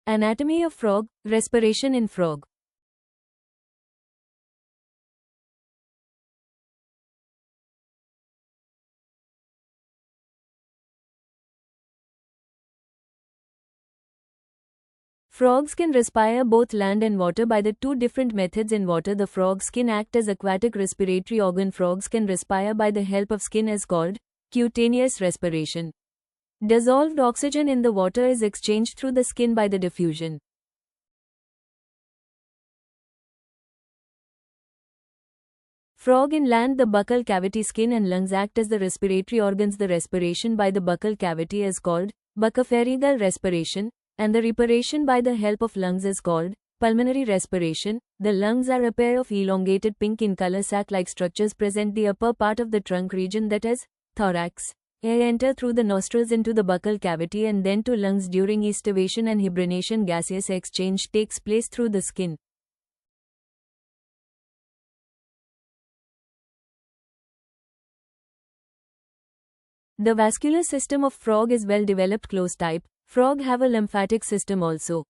Anatomy of frog, respiration in frog. Frogs can respire both land and water by the two different methods. In water, the frog's skin acts as aquatic respiratory organ. Frogs can respire by the help of skin as called cutaneous respiration. Dissolved oxygen in the water is exchanged through the skin by the diffusion. Frog in land, the buccal cavity, skin and lungs act as the respiratory organs. The respiration by the buccal cavity is called buccopharyngeal respiration, and the respiration by the help of lungs is called pulmonary respiration. The lungs are a pair of elongated pink in color sac-like structures present the upper part of the trunk region, that is, thorax. Air enter through the nostrils into the buccal cavity and then to lungs. During estivation and hibernation, gaseous exchange takes place through the skin. The vascular system of frog is well developed. Close type. Frog have a lymphatic system also.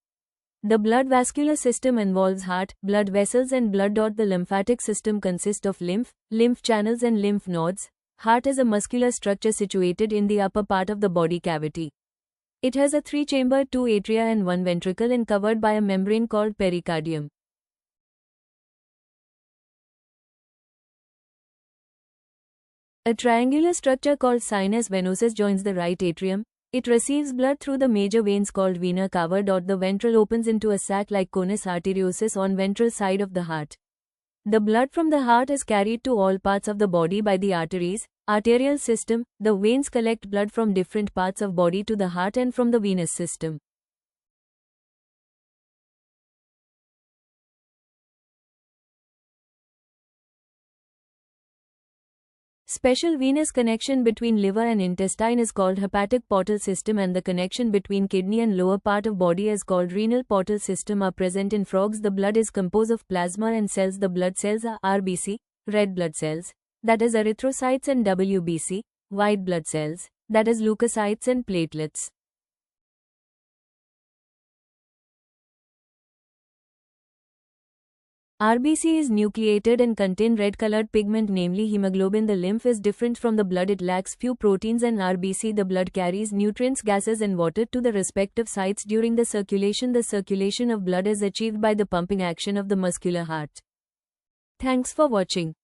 The blood vascular system involves heart, blood vessels and blood. The lymphatic system consists of lymph channels and lymph nodes. Heart is a muscular structure situated in the upper part of the body cavity. It has a 3-chamber, 2 atria and 1 ventricle and covered by a membrane called pericardium. A triangular structure called sinus venosus joins the right atrium. It receives blood through the major veins called vena cava. The ventral opens into a sac-like conus arteriosus on ventral side of the heart. The blood from the heart is carried to all parts of the body by the arteries, arterial system. The veins collect blood from different parts of body to the heart and from the venous system. Special venous connection between liver and intestine is called hepatic portal system, and the connection between kidney and lower part of body is called renal portal system are present in frogs. The blood is composed of plasma and cells. The blood cells are RBC, red blood cells, that is erythrocytes, and WBC, white blood cells, that is leukocytes and platelets. RBC is nucleated and contain red-colored pigment, namely hemoglobin. The lymph is different from the blood. It lacks few proteins and RBC. The blood carries nutrients, gases and water to the respective sites during the circulation. The circulation of blood is achieved by the pumping action of the muscular heart. Thanks for watching.